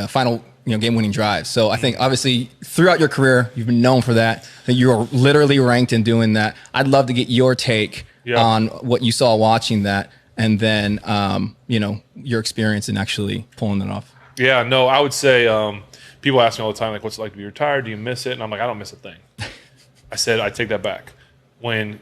final game-winning drive. So I think obviously throughout your career, you've been known for that. That you're literally ranked in doing that. I'd love to get your take on what you saw watching that, and then your experience in actually pulling it off. Yeah, no, I would say people ask me all the time, like, what's it like to be retired? Do you miss it? And I'm like, I don't miss a thing. I said, I take that back. When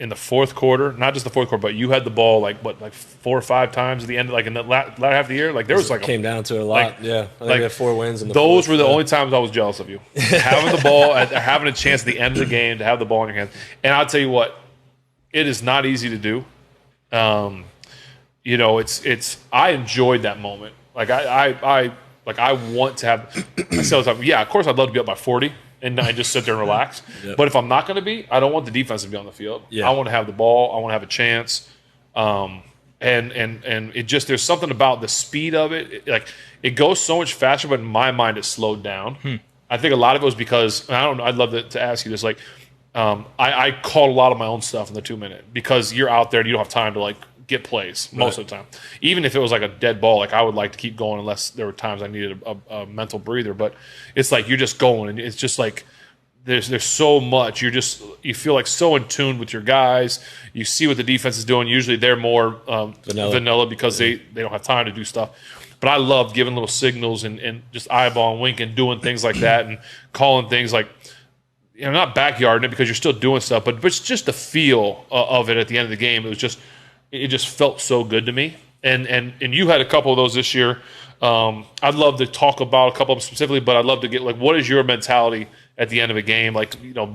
in the fourth quarter, not just the fourth quarter, but you had the ball like 4 or 5 times at the end, like in the latter half of the year. Like there was like came down to it a lot. I think we had 4 wins. In the those fourth. were the only times I was jealous of you. Having the ball, having a chance at the end of the game to have the ball in your hands. And I'll tell you what, it is not easy to do. It's I enjoyed that moment. Like I want to have. I said all the time, yeah, of course I'd love to be up by 40. And I just sit there and relax. Yep. But if I'm not going to be, I don't want the defense to be on the field. Yeah. I want to have the ball. I want to have a chance. And it just, there's something about the speed of it. It goes so much faster, but in my mind, it slowed down. I think a lot of it was because, and I don't know, I'd love to ask you this. I called a lot of my own stuff in the 2-minute because you're out there and you don't have time to get plays most of the time. Even if it was like a dead ball, I would like to keep going unless there were times I needed a mental breather. But it's like you're just going, and it's just like there's so much. You feel like so in tune with your guys. You see what the defense is doing. Usually they're more vanilla because they don't have time to do stuff. But I love giving little signals and just eyeball and winking, doing things like that, and calling things like, not backyarding it because you're still doing stuff, but it's just the feel of it at the end of the game. It just felt so good to me. And you had a couple of those this year. I'd love to talk about a couple of them specifically, but I'd love to get what is your mentality at the end of a game?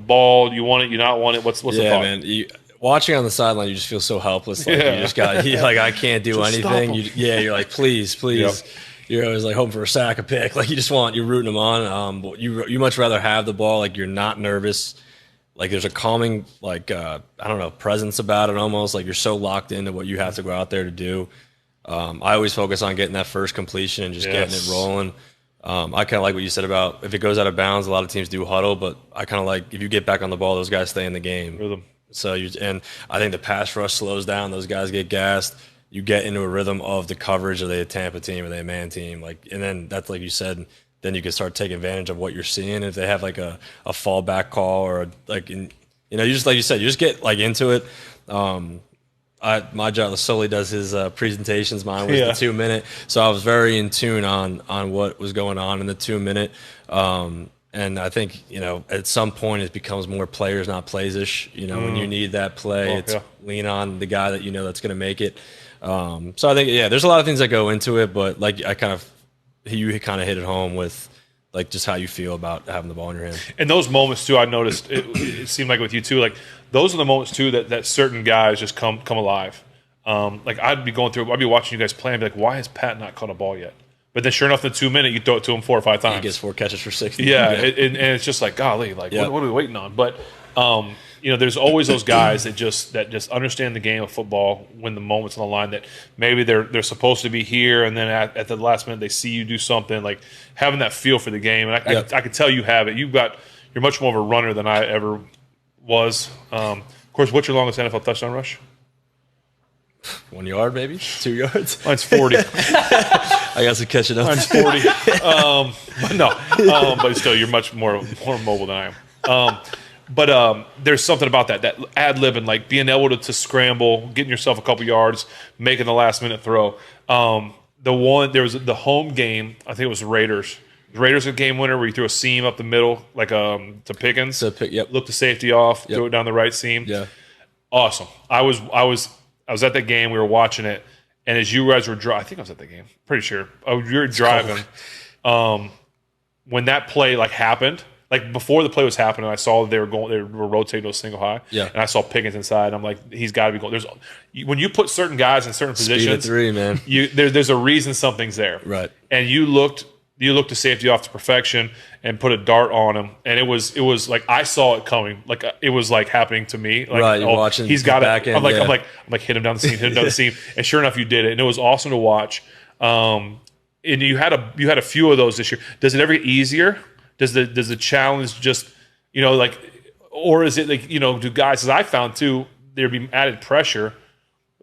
Ball, you want it, you not want it? What's the thought? Yeah, man. Watching on the sideline, you just feel so helpless. You just got I can't do anything. You're like, please. Yep. You're always hoping for a sack, a pick. You're rooting them on. But you much rather have the ball. You're not nervous. There's a calming, presence about it almost. You're so locked into what you have to go out there to do. I always focus on getting that first completion and just getting it rolling. I kind of like what you said about if it goes out of bounds, a lot of teams do huddle, but I kind of like if you get back on the ball, those guys stay in the game. Rhythm. So and I think the pass rush slows down. Those guys get gassed. You get into a rhythm of the coverage. Are they a Tampa team? Are they a man team? And then that's like you said. Then you can start taking advantage of what you're seeing. If they have a fallback call or you just like you said, you just get into it. My job, Sully does his presentations. Mine was the 2-minute, so I was very in tune on what was going on in the 2-minute. And I think at some point it becomes more players, not plays-ish. When you need that play, lean on the guy that that's going to make it. So I think there's a lot of things that go into it, but you kind of hit it home with just how you feel about having the ball in your hand. And those moments too, I noticed it seemed like with you too, those are the moments too that certain guys just come alive. I'd be watching you guys play and be like, why has Pat not caught a ball yet? But then sure enough, in the 2 minute, you throw it to him 4 or 5 times. He gets 4 catches for 60. Yeah, and it's just golly, what are we waiting on? But there's always those guys that just understand the game of football when the moment's on the line that maybe they're supposed to be here, and then at the last minute they see you do something, having that feel for the game. And I can tell you have it. You're much more of a runner than I ever was. Of course, what's your longest NFL touchdown rush? 1 yard, maybe 2 yards. Mine's 40. I got some catching up. Mine's 40. But still, you're much more mobile than I am. But there's something about that ad-libbing, being able to scramble, getting yourself a couple yards, making the last-minute throw. There was the home game, I think it was the Raiders. The Raiders a game winner where you threw a seam up the middle, to Pickens. Looked the safety off, threw it down the right seam. Yeah. Awesome. I was at that game. We were watching it. And as you guys were driving, I think I was at the game. Pretty sure. You were driving. When that play happened, before the play was happening, I saw that they were rotating to a single high. Yeah. And I saw Pickens inside. And I'm like, he's got to be going. When you put certain guys in certain positions, speed of 3, man. There's a reason something's there. Right. And you looked the safety off to perfection and put a dart on him, and it was I saw it coming, it was happening to me. Right, you're watching. He's got it. I'm like, hit him down the seam, and sure enough, you did it, and it was awesome to watch. And you had a few of those this year. Does it ever get easier? Does the challenge just or is it do guys? As I found too, there'd be added pressure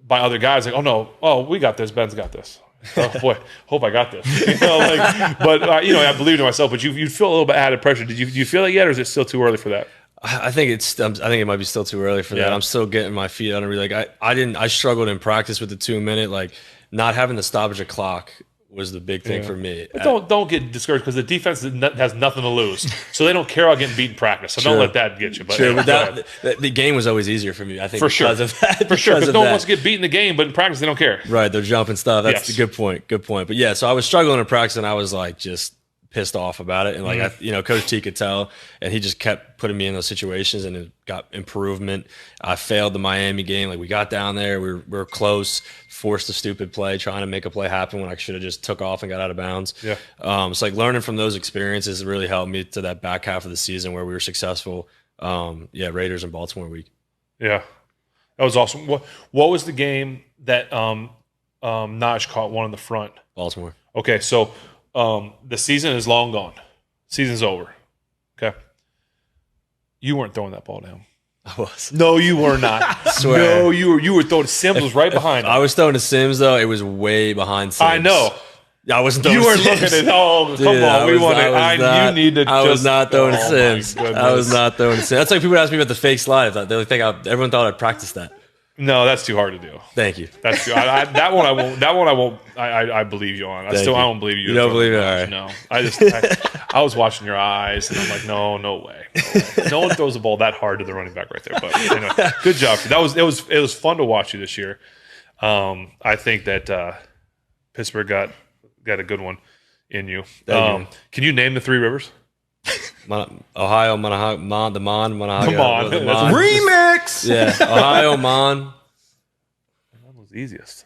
by other guys oh no, we got this. Ben's got this. oh boy, hope I got this. But I believed in myself. But you feel a little bit added pressure. Do you feel it yet, or is it still too early for that? I think it might be still too early for that. I'm still getting my feet under me. I struggled in practice with the 2-minute, not having the stoppage of clock was the big thing for me. But don't get discouraged because the defense has nothing to lose, so they don't care about getting beat in practice. So don't let that get you. But the game was always easier for me. I think for sure, because of that. For sure, because no one wants to get beat in the game, but in practice they don't care. Right, they're jumping stuff. That's a good point. Good point. But yeah, so I was struggling in practice, and I was just pissed off about it, and Coach T could tell, and he just kept putting me in those situations, and it got improvement. I failed the Miami game. We got down there, we were close, forced a stupid play, trying to make a play happen when I should have just took off and got out of bounds. Yeah. So learning from those experiences really helped me to that back half of the season where we were successful. Raiders and Baltimore week. Yeah, that was awesome. What was the game that Naj caught one in the front? Baltimore. Okay, so. The season is long gone. Season's over. Okay. You weren't throwing that ball down. I was. No, you were not. I swear. No, you were throwing. Sims was right behind him. I was throwing to Sims though. It was way behind Sims. I know. I wasn't throwing. You were Sims. looking at. Oh, come on. You need to. I was not throwing Sims. I was not throwing Sims. That's like people ask me about the fake slide. Everyone thought I practiced that. No, that's too hard to do. Thank you. That's too, that one I won't. That one I won't. I believe you on. I don't believe you. You don't believe it? All right. No, I was watching your eyes, and I'm like, no way. No one throws the ball that hard to the running back right there. But anyway, good job. It was fun to watch you this year. I think that Pittsburgh got a good one in you. Can you name the 3 rivers? Ohio, Monahga, the Mon. Remix. Yeah, Ohio, Mon. That was the easiest.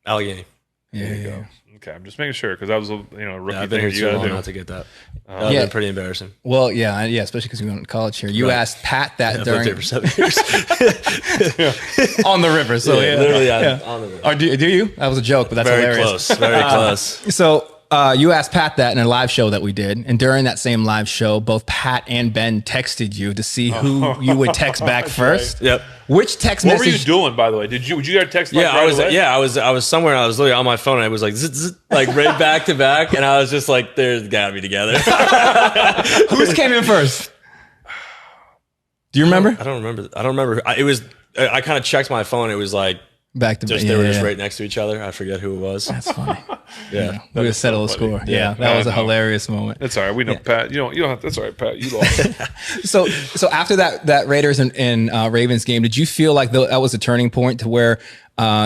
Allegheny. There you go. Okay, I'm just making sure because that was a rookie I've been thing here too long not to get that. That would have been pretty embarrassing. Well, yeah, especially because we went to college here. You asked Pat that during I've lived here for 7 years on the river. So literally on the river. Or do you? That was a joke, but that's very hilarious. close. Very close. So. You asked Pat that in a live show that we did, and during that same live show, both Pat and Ben texted you to see who you would text back first. Right. Yep. Which text message? What were you doing, by the way? Would you get a text? I was somewhere. And I was literally on my phone, and I was like, right back to back, and I was just like, "There's got to be together." Who's came in first? Do you remember? I don't remember. It was. I kind of checked my phone. It was like. Back to they were just right next to each other. I forget who it was. That's funny. Yeah, we would settle a score. Yeah, that was a hilarious moment. That's all right. We know Pat. You don't have. That's all right, Pat. You lost. So after that Raiders and Ravens game, did you feel like that was a turning point to where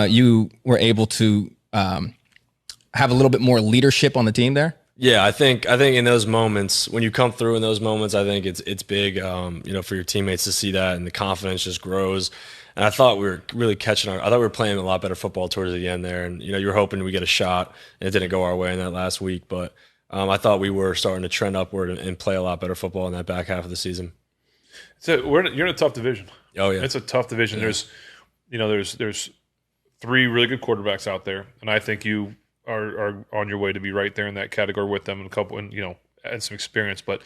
you were able to have a little bit more leadership on the team there? Yeah, I think in those moments, when you come through in those moments, I think it's big, for your teammates to see that, and the confidence just grows. And I thought we were really I thought we were playing a lot better football towards the end there. And, you were hoping we get a shot, and it didn't go our way in that last week. But I thought we were starting to trend upward and play a lot better football in that back half of the season. So you're in a tough division. Oh, yeah. It's a tough division. Yeah. There's 3 really good quarterbacks out there, and I think you are on your way to be right there in that category with them, and a couple, and add some experience. But